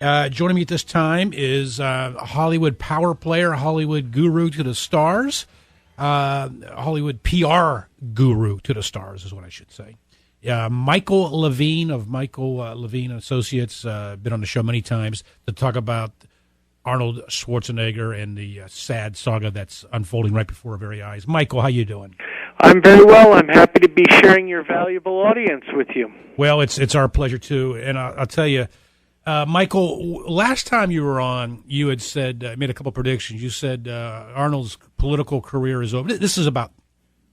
Joining me at this time is a Hollywood power player, Hollywood guru to the stars, Hollywood PR guru to the stars is what I should say. Michael Levine of Michael Levine Associates, been on the show many times to talk about Arnold Schwarzenegger and the sad saga that's unfolding right before our very eyes. Michael, how you doing? I'm very well. I'm happy to be sharing your valuable audience with you. Well, it's our pleasure too, and I'll tell you, Michael, last time you were on, you had said, made a couple predictions. You said Arnold's political career is over. This is about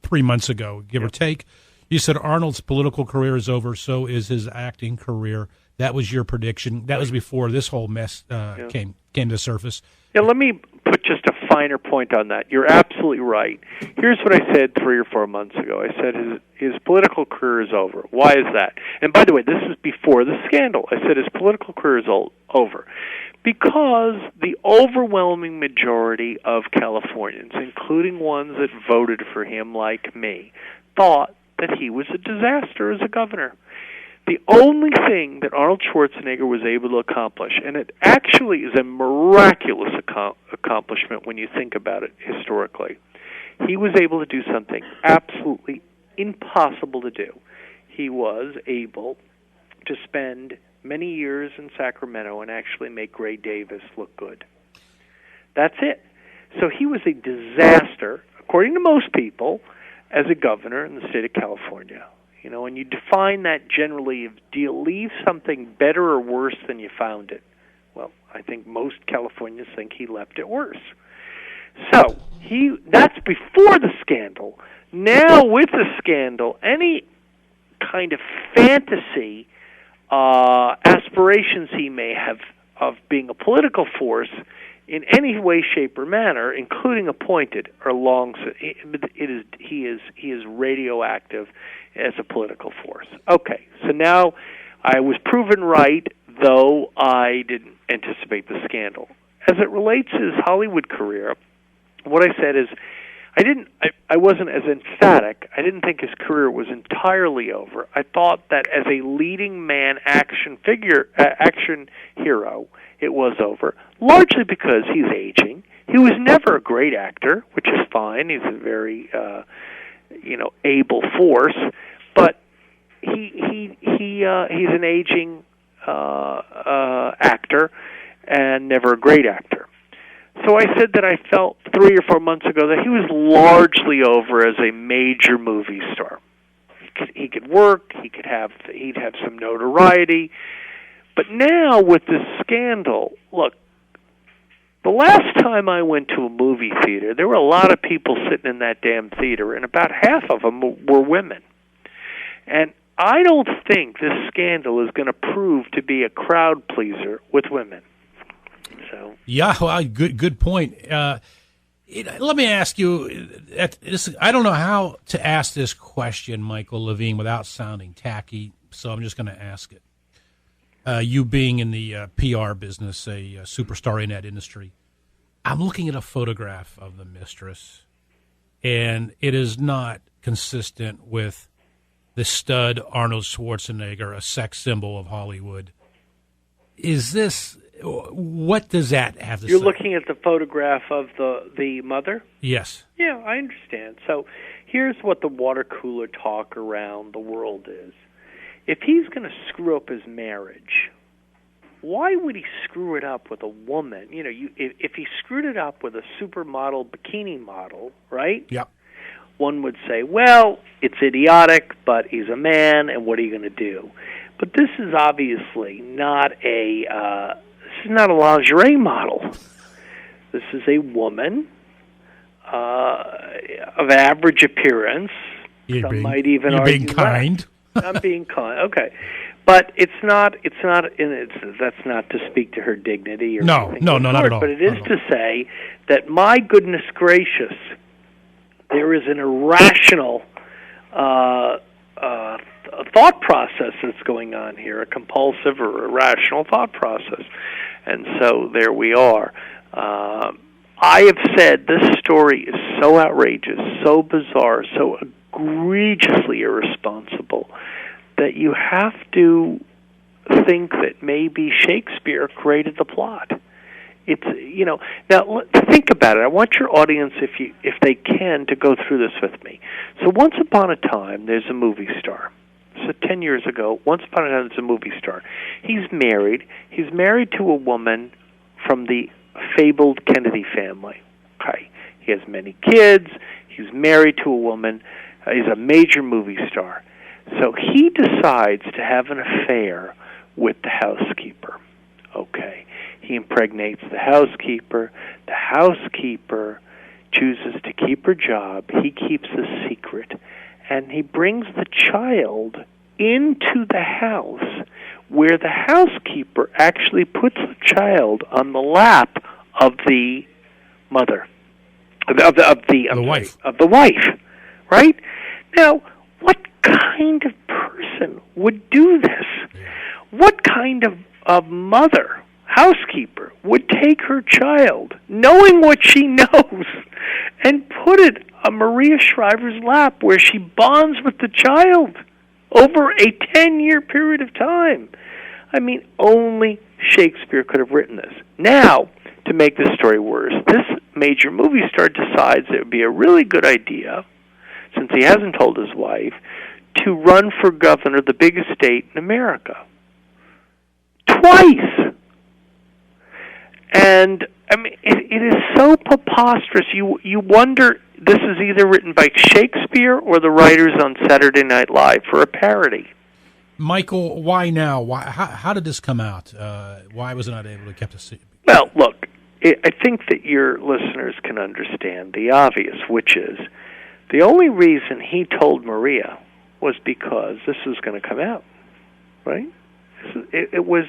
3 months ago, give or take. You said Arnold's political career is over, so is his acting career. That was your prediction. That was before this whole mess came to the surface. Yeah, let me put just a finer point on that. You're absolutely right. Here's what I said 3 or 4 months ago. I said his political career is over. Why is that? And by the way, this is before the scandal. I said his political career is over because the overwhelming majority of Californians, including ones that voted for him like me, thought that he was a disaster as a governor. The only thing that Arnold Schwarzenegger was able to accomplish, and it actually is a miraculous accomplishment when you think about it historically, he was able to do something absolutely impossible to do. He was able to spend many years in Sacramento and actually make Gray Davis look good. That's it. So he was a disaster, according to most people, as a governor in the state of California. You know, and you define that generally, do you leave something better or worse than you found it? Well, I think most Californians think he left it worse. So, that's before the scandal. Now, with the scandal, any kind of fantasy aspirations he may have of being a political force in any way, shape, or manner, including appointed, are long. He is radioactive as a political force. Okay, so now I was proven right, though I didn't anticipate the scandal. As it relates to his Hollywood career, what I said is I wasn't as emphatic. I didn't think his career was entirely over. I thought that as a leading man action hero, it was over, largely because he's aging. He was never a great actor, which is fine. He's a very able force, but he's an aging actor and never a great actor. So I said that I felt 3 or 4 months ago that he was largely over as a major movie star. He could work, he'd have some notoriety. But now with this scandal, look, the last time I went to a movie theater, there were a lot of people sitting in that damn theater, and about half of them were women. And I don't think this scandal is going to prove to be a crowd pleaser with women. So yeah, well, good point. Let me ask you, I don't know how to ask this question, Michael Levine, without sounding tacky, so I'm just going to ask it. You being in the PR business, a superstar in that industry, I'm looking at a photograph of the mistress, and it is not consistent with the stud Arnold Schwarzenegger, a sex symbol of Hollywood. What does that have to say? You're looking at the photograph of the mother? Yes. Yeah, I understand. So here's what the water cooler talk around the world is. If he's going to screw up his marriage, why would he screw it up with a woman? You know, if he screwed it up with a supermodel bikini model, right? Yep. One would say, well, it's idiotic, but he's a man, and what are you going to do? But this is obviously not a lingerie model. This is a woman of average appearance. Some might even argue being kind. I'm being kind. Okay, but it's not. That's not to speak to her dignity or no, not at all. But it is to say that, my goodness gracious, there is an irrational thought process that's going on here, a compulsive or irrational thought process, and so there we are. I have said this story is so outrageous, so bizarre, so egregiously irresponsible that you have to think that maybe Shakespeare created the plot. It's, now think about it. I want your audience, if they can, to go through this with me. So once upon a time, there's a movie star. So 10 years ago, once upon a time, there's a movie star. He's married. He's married to a woman from the fabled Kennedy family. Okay. He has many kids. He's married to a woman. He's a major movie star. So he decides to have an affair with the housekeeper. Okay. He impregnates the housekeeper. The housekeeper chooses to keep her job. He keeps the secret. And he brings the child into the house, where the housekeeper actually puts the child on the lap of the mother, of the wife, right? Now, what kind of person would do this? What kind of mother, housekeeper, would take her child, knowing what she knows, and put it on Maria Shriver's lap, where she bonds with the child over a 10-year period of time? I mean, only Shakespeare could have written this. Now, to make this story worse, this major movie star decides it would be a really good idea, since he hasn't told his wife, to run for governor of the biggest state in America. Twice! And, I mean, it is so preposterous. You wonder, this is either written by Shakespeare or the writers on Saturday Night Live for a parody. Michael, why now? How did this come out? Why was it not able to keep a secret? Well, look, I think that your listeners can understand the obvious, which is the only reason he told Maria was because this was going to come out, right? It was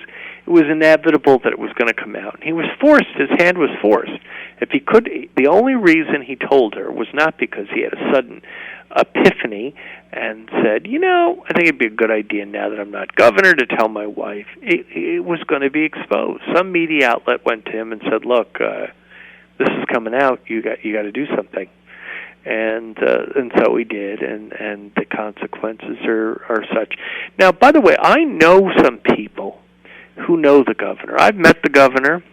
inevitable that it was going to come out. He was forced. His hand was forced. If he could, the only reason he told her was not because he had a sudden epiphany and said, I think it'd be a good idea now that I'm not governor to tell my wife. It was going to be exposed. Some media outlet went to him and said, "Look, this is coming out. You got to do something." And so he did, and the consequences are such. Now, by the way, I know some people who know the governor. I've met the governor.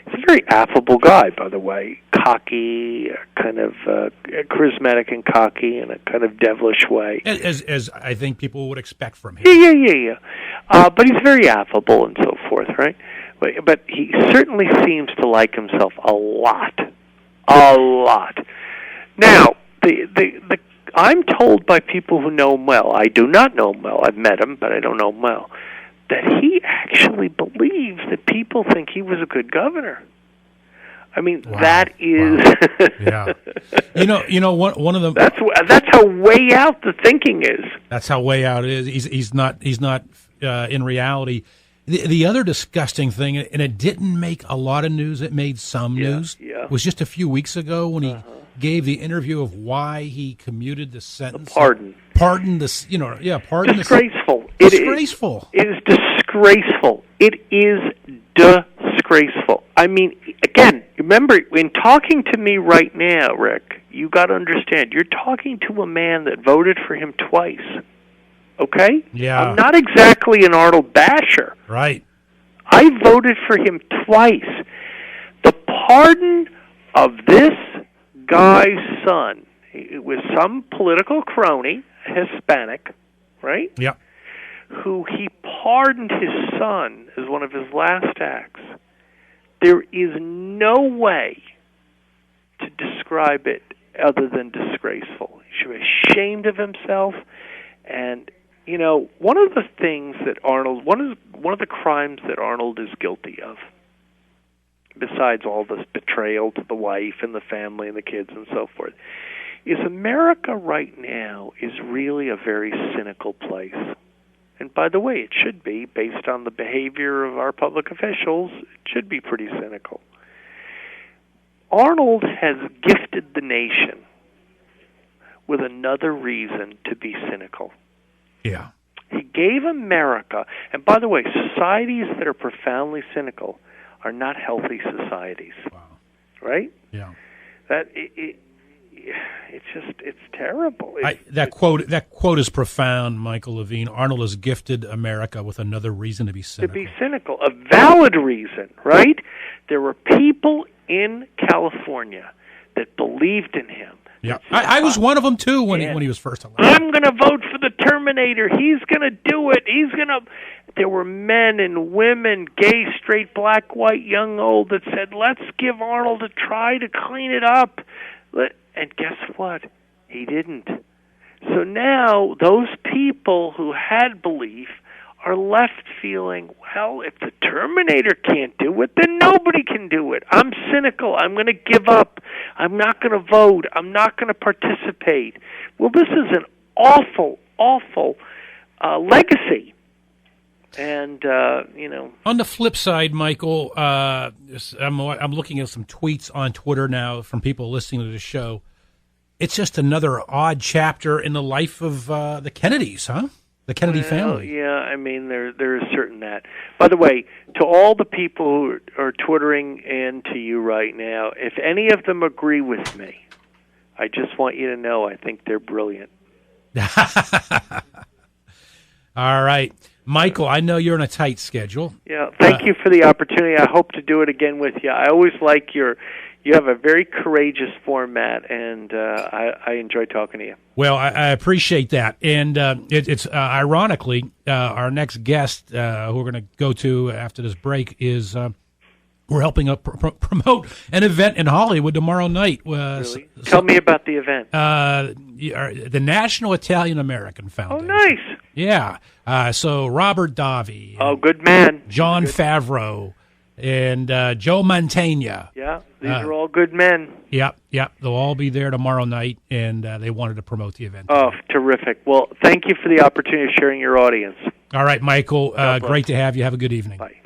He's a very affable guy, by the way, cocky, kind of charismatic and cocky in a kind of devilish way. As I think people would expect from him. Yeah. But he's very affable and so forth, right? But he certainly seems to like himself a lot. Now, I'm told by people who know him well, I do not know him well, I've met him, but I don't know him well, that he actually believes that people think he was a good governor. I mean, wow. That is... Wow. Yeah. One of the... That's how way out the thinking is. That's how way out it is. He's not in reality. The other disgusting thing, and it didn't make a lot of news, it made some news, was just a few weeks ago when he gave the interview of why he commuted the sentence. Pardon. Pardon this, pardon. Disgraceful. Disgraceful. It is disgraceful. It is disgraceful. I mean, again, remember, in talking to me right now, Rick, you got to understand, you're talking to a man that voted for him twice. Okay? Yeah. I'm not exactly an Arnold basher. Right. I voted for him twice. The pardon of this guy's son, it was some political crony, Hispanic, right? Yeah. Who he pardoned his son as one of his last acts. There is no way to describe it other than disgraceful. He should be ashamed of himself. And one of the things that one of the crimes that Arnold is guilty of, besides all this betrayal to the wife and the family and the kids and so forth, is America right now is really a very cynical place. And by the way, it should be, based on the behavior of our public officials, it should be pretty cynical. Arnold has gifted the nation with another reason to be cynical. Yeah. He gave America, and by the way, societies that are profoundly cynical are not healthy societies. Wow. Right? Yeah. That it's terrible. That quote is profound, Michael Levine. Arnold has gifted America with another reason to be cynical. To be cynical, a valid reason, right? There were people in California that believed in him. Yeah, I was one of them too when he was first elected. I'm going to vote for the Terminator. He's going to do it. There were men and women, gay, straight, black, white, young, old, that said, let's give Arnold a try to clean it up. And guess what? He didn't. So now those people who had belief are left feeling, well, if the Terminator can't do it, then nobody can do it. I'm cynical. I'm going to give up. I'm not going to vote. I'm not going to participate. Well, this is an awful, awful legacy. And, On the flip side, Michael, I'm looking at some tweets on Twitter now from people listening to the show. It's just another odd chapter in the life of the Kennedys, huh? The Kennedy family. Yeah, I mean, there is certain that. By the way, to all the people who are Twittering in to you right now, if any of them agree with me, I just want you to know I think they're brilliant. All right. Michael, I know you're in a tight schedule. Yeah, thank you for the opportunity. I hope to do it again with you. I always like you have a very courageous format, and I enjoy talking to you. Well, I appreciate that. And it's ironically, our next guest who we're going to go to after this break is we're helping promote an event in Hollywood tomorrow night. Really? Tell me about the event. The National Italian American Foundation. Oh, nice. Yeah. So Robert Davi. Oh, good man. John Favreau. And Joe Mantegna. Yeah, these are all good men. Yep. They'll all be there tomorrow night, and they wanted to promote the event. Oh, terrific. Well, thank you for the opportunity of sharing your audience. All right, Michael, great to have you. Have a good evening. Bye.